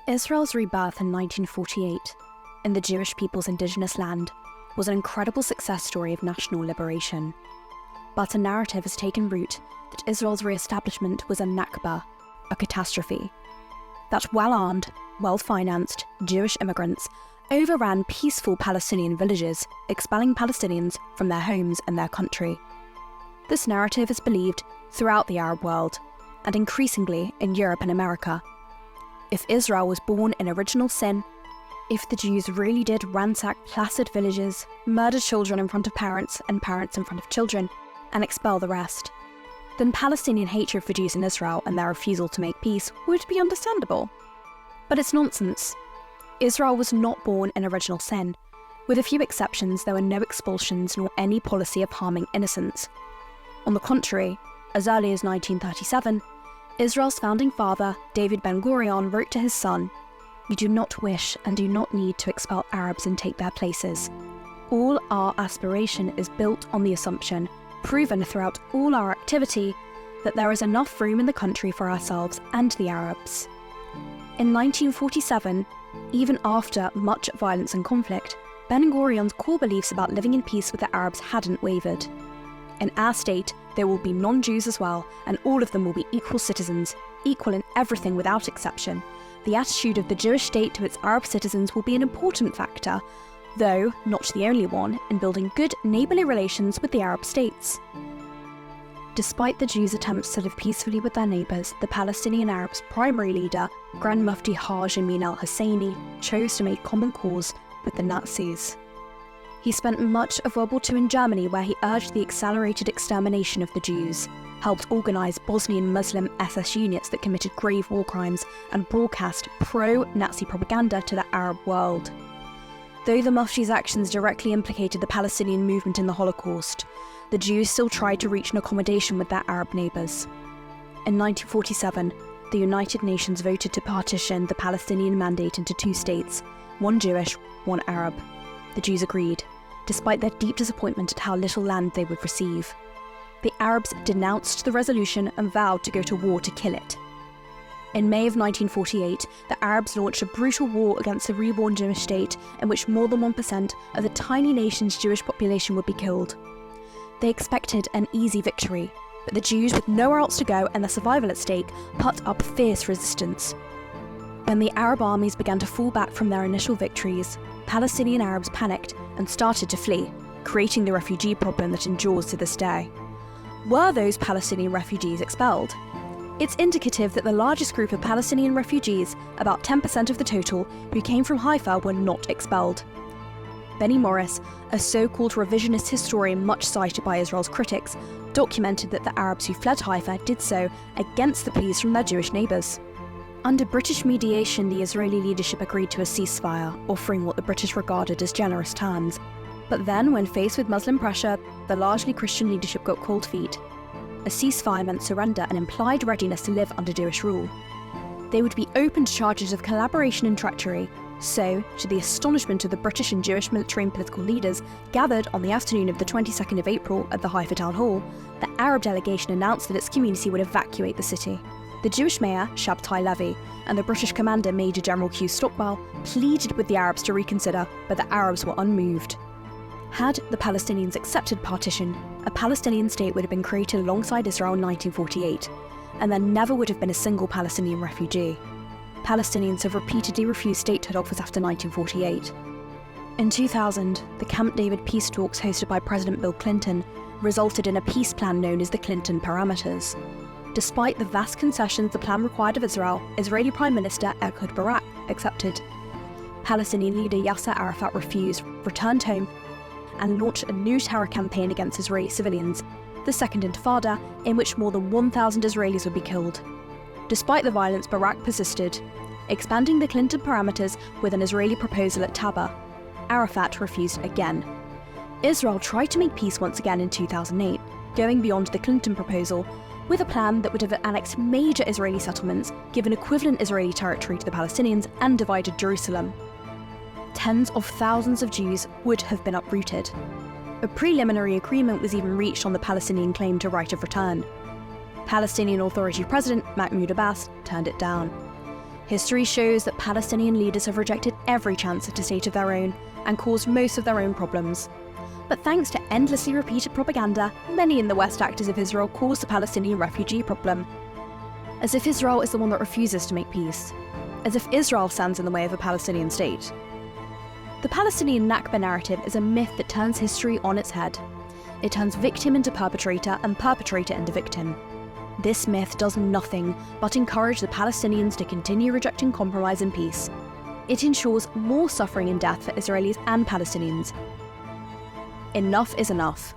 Israel's rebirth in 1948, in the Jewish people's indigenous land, was an incredible success story of national liberation. But a narrative has taken root that Israel's re-establishment was a Nakba, a catastrophe. That well-armed, well-financed Jewish immigrants overran peaceful Palestinian villages, expelling Palestinians from their homes and their country. This narrative is believed throughout the Arab world, and increasingly in Europe and America. If Israel was born in original sin, if the Jews really did ransack placid villages, murder children in front of parents and parents in front of children, and expel the rest, then Palestinian hatred for Jews in Israel and their refusal to make peace would be understandable. But it's nonsense. Israel was not born in original sin. With a few exceptions, there were no expulsions nor any policy of harming innocents. On the contrary, as early as 1937, Israel's founding father, David Ben-Gurion, wrote to his son, "We do not wish and do not need to expel Arabs and take their places. All our aspiration is built on the assumption, proven throughout all our activity, that there is enough room in the country for ourselves and the Arabs." In 1947, even after much violence and conflict, Ben-Gurion's core beliefs about living in peace with the Arabs hadn't wavered. In our state, there will be non-Jews as well, and all of them will be equal citizens, equal in everything without exception. The attitude of the Jewish state to its Arab citizens will be an important factor, though not the only one, in building good neighbourly relations with the Arab states. Despite the Jews' attempts to live peacefully with their neighbours, the Palestinian Arabs' primary leader, Grand Mufti Haj Amin al-Husseini, chose to make common cause with the Nazis. He spent much of World War II in Germany, where he urged the accelerated extermination of the Jews, helped organise Bosnian Muslim SS units that committed grave war crimes, and broadcast pro-Nazi propaganda to the Arab world. Though the Mufti's actions directly implicated the Palestinian movement in the Holocaust, the Jews still tried to reach an accommodation with their Arab neighbours. In 1947, the United Nations voted to partition the Palestinian mandate into two states, one Jewish, one Arab. The Jews agreed, despite their deep disappointment at how little land they would receive. The Arabs denounced the resolution and vowed to go to war to kill it. In May of 1948, the Arabs launched a brutal war against the reborn Jewish state in which more than 1% of the tiny nation's Jewish population would be killed. They expected an easy victory, but the Jews, with nowhere else to go and their survival at stake, put up fierce resistance. When the Arab armies began to fall back from their initial victories, Palestinian Arabs panicked and started to flee, creating the refugee problem that endures to this day. Were those Palestinian refugees expelled? It's indicative that the largest group of Palestinian refugees, about 10% of the total, who came from Haifa, were not expelled. Benny Morris, a so-called revisionist historian much cited by Israel's critics, documented that the Arabs who fled Haifa did so against the pleas from their Jewish neighbours. Under British mediation, the Israeli leadership agreed to a ceasefire, offering what the British regarded as generous terms. But then, when faced with Muslim pressure, the largely Christian leadership got cold feet. A ceasefire meant surrender and implied readiness to live under Jewish rule. They would be open to charges of collaboration and treachery, so, to the astonishment of the British and Jewish military and political leaders gathered on the afternoon of the 22nd of April at the Haifa Town Hall, the Arab delegation announced that its community would evacuate the city. The Jewish mayor, Shabtai Levi, and the British commander, Major General Hugh Stockwell, pleaded with the Arabs to reconsider, but the Arabs were unmoved. Had the Palestinians accepted partition, a Palestinian state would have been created alongside Israel in 1948, and there never would have been a single Palestinian refugee. Palestinians have repeatedly refused statehood offers after 1948. In 2000, the Camp David peace talks hosted by President Bill Clinton resulted in a peace plan known as the Clinton Parameters. Despite the vast concessions the plan required of Israel, Israeli Prime Minister Ehud Barak accepted. Palestinian leader Yasser Arafat refused, returned home, and launched a new terror campaign against Israeli civilians, the Second Intifada, in which more than 1,000 Israelis would be killed. Despite the violence, Barak persisted, expanding the Clinton Parameters with an Israeli proposal at Taba. Arafat refused again. Israel tried to make peace once again in 2008, going beyond the Clinton proposal, with a plan that would have annexed major Israeli settlements, given equivalent Israeli territory to the Palestinians, and divided Jerusalem. Tens of thousands of Jews would have been uprooted. A preliminary agreement was even reached on the Palestinian claim to right of return. Palestinian Authority President Mahmoud Abbas turned it down. History shows that Palestinian leaders have rejected every chance at a state of their own and caused most of their own problems. But thanks to endlessly repeated propaganda, many in the West act as if Israel caused the Palestinian refugee problem. As if Israel is the one that refuses to make peace. As if Israel stands in the way of a Palestinian state. The Palestinian Nakba narrative is a myth that turns history on its head. It turns victim into perpetrator and perpetrator into victim. This myth does nothing but encourage the Palestinians to continue rejecting compromise and peace. It ensures more suffering and death for Israelis and Palestinians. Enough is enough.